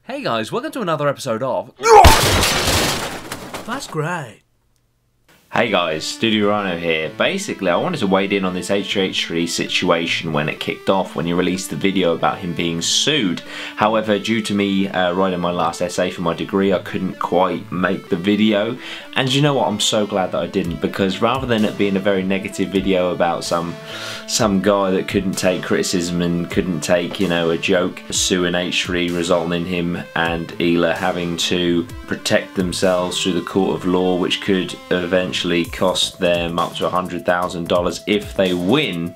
Hey guys, welcome to another episode of... That's great. Hey guys, Dudey Rhino here. Basically, I wanted to wade in on this H3 situation when it kicked off, when you released the video about him being sued. However, due to me writing my last essay for my degree, I couldn't quite make the video. And you know what, I'm so glad that I didn't, because rather than it being a very negative video about some guy that couldn't take criticism and couldn't take, you know, a joke, suing H3 resulting in him and Hila having to protect themselves through the court of law, which could eventually cost them up to $100,000 if they win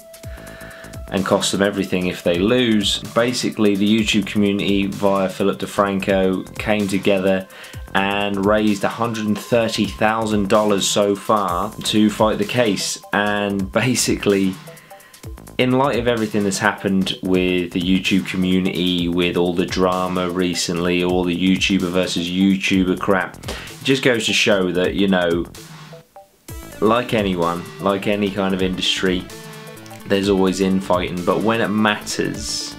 and cost them everything if they lose. Basically, the YouTube community via Philip DeFranco came together and raised $130,000 so far to fight the case. And basically, in light of everything that's happened with the YouTube community, with all the drama recently, all the YouTuber versus YouTuber crap, it just goes to show that, you know, like anyone, like any kind of industry, there's always infighting, but when it matters,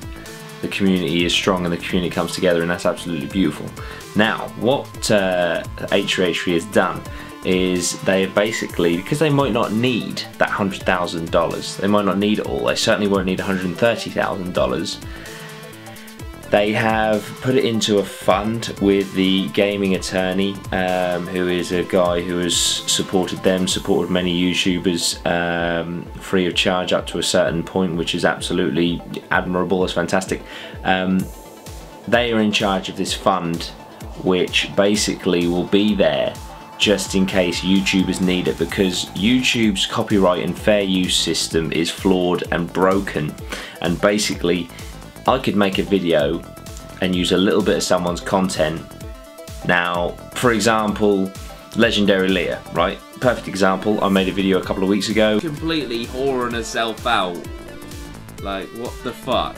the community is strong and the community comes together, and that's absolutely beautiful. Now, what H3 has done is they basically, because they might not need that $100,000, they might not need it all, they certainly won't need $130,000, they have put it into a fund with the gaming attorney, who is a guy who has supported them, supported many YouTubers free of charge up to a certain point, which is absolutely admirable. It's fantastic. They are in charge of this fund, which basically will be there just in case YouTubers need it, because YouTube's copyright and fair use system is flawed and broken, and basically I could make a video and use a little bit of someone's content. Now, for example, Legendary Leah, right? Perfect example. I made a video a couple of weeks ago. Completely whoring herself out. Like, what the fuck?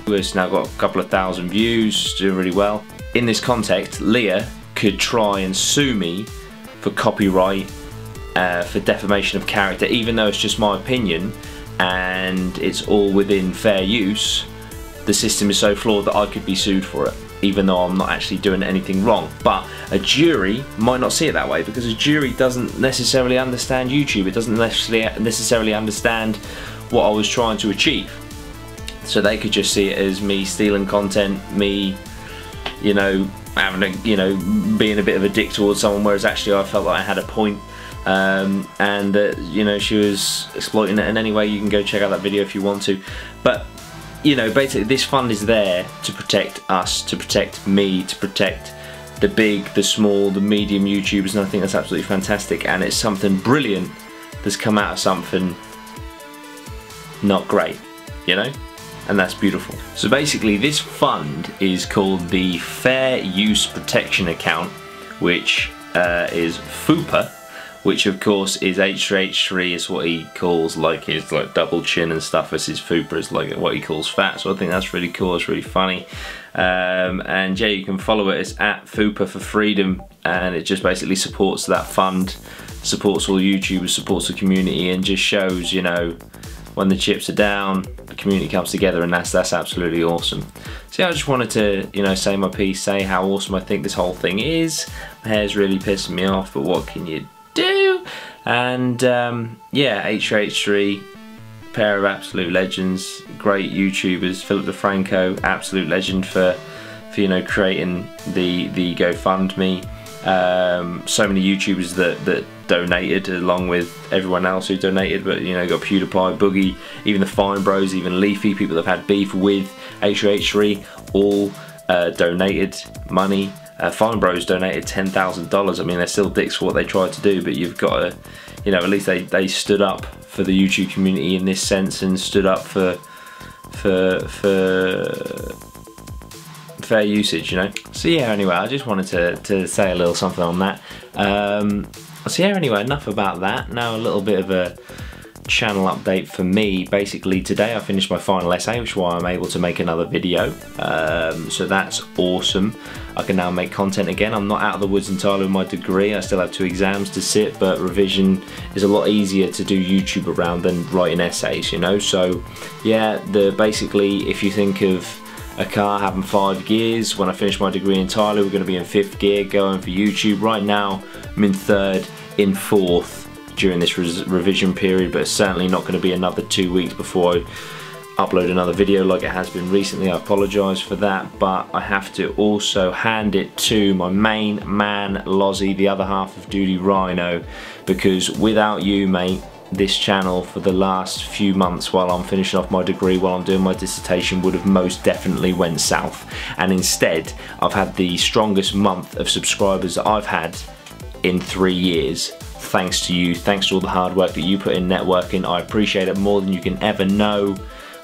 It's now got a couple of thousand views, doing really well. In this context, Leah could try and sue me for copyright, for defamation of character, even though it's just my opinion and it's all within fair use. The system is so flawed that I could be sued for it, even though I'm not actually doing anything wrong. But a jury might not see it that way, because a jury doesn't necessarily understand YouTube. It doesn't necessarily understand what I was trying to achieve. So they could just see it as me stealing content, me, you know, having a, you know, being a bit of a dick towards someone, whereas actually I felt like I had a point, and that, you know, she was exploiting it. And anyway, you can go check out that video if you want to. But you know, basically this fund is there to protect us, to protect me, to protect the big, the small, the medium YouTubers, and I think that's absolutely fantastic, and it's something brilliant that's come out of something not great, you know? And that's beautiful. So basically this fund is called the Fair Use Protection Account, which is FUPA, which of course is H3 is what he calls like his like double chin and stuff, as his FUPA is like what he calls fat. So I think that's really cool, it's really funny. And yeah, you can follow it, it's at FUPA for Freedom, and it just basically supports that fund, supports all YouTubers, supports the community, and just shows, you know, when the chips are down, the community comes together, and that's absolutely awesome. So yeah, I just wanted to, you know, say my piece, say how awesome I think this whole thing is. My hair's really pissing me off, but what can you do? And yeah, H3, pair of absolute legends, great YouTubers. Philip DeFranco, absolute legend for you know, creating the GoFundMe. So many YouTubers that donated, along with everyone else who donated, but you know, got PewDiePie, Boogie, even the Fine Bros, even Leafy, people that have had beef with H3, all donated money. Fine Bros donated $10,000. I mean, they're still dicks for what they tried to do, but you've got to, you know, at least they stood up for the YouTube community in this sense, and stood up for fair usage, you know. So yeah, anyway, I just wanted to say a little something on that. So yeah, anyway, enough about that. Now a little bit of a channel update for me. Basically today I finished my final essay, which is why I'm able to make another video. So that's awesome. I can now make content again. I'm not out of the woods entirely with my degree. I still have 2 exams to sit, but revision is a lot easier to do YouTube around than writing essays, you know. So yeah, basically if you think of a car having 5 gears. When I finish my degree entirely, we're going to be in 5th gear going for YouTube. Right now I'm in 3rd, in 4th during this revision period, but it's certainly not going to be another 2 weeks before I upload another video like it has been recently. I apologise for that, but I have to also hand it to my main man Lozzie, the other half of Dudey Rhino, because without you, mate, this channel for the last few months while I'm finishing off my degree, while I'm doing my dissertation, would have most definitely went south. And instead I've had the strongest month of subscribers that I've had in 3 years, thanks to you, thanks to all the hard work that you put in networking. I appreciate it more than you can ever know.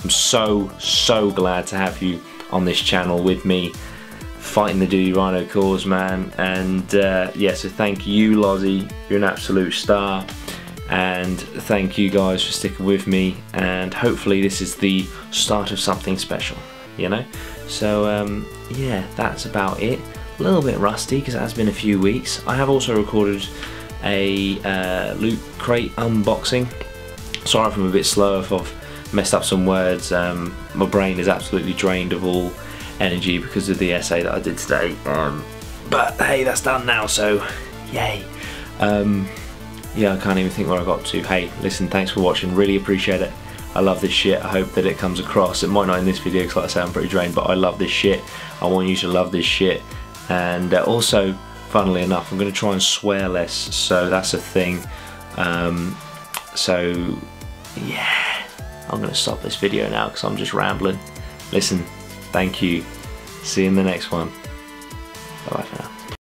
I'm so glad to have you on this channel with me, fighting the Dudey Rhino cause, man. And yeah, so thank you, Lozzie, you're an absolute star. And thank you guys for sticking with me, and hopefully this is the start of something special, you know. So yeah, that's about it. A little bit rusty because it has been a few weeks. I have also recorded a loot crate unboxing. Sorry if I'm a bit slow, if I've messed up some words. My brain is absolutely drained of all energy because of the essay that I did today, but hey, that's done now, so yay. Yeah, I can't even think where I got to. Hey, listen, thanks for watching, really appreciate it. I love this shit. I hope that it comes across. It might not in this video because, like I say, I'm pretty drained, but I love this shit. I want you to love this shit. And also, funnily enough, I'm going to try and swear less, so that's a thing. So yeah, I'm going to stop this video now because I'm just rambling. Listen, thank you. See you in the next one. Bye bye for now.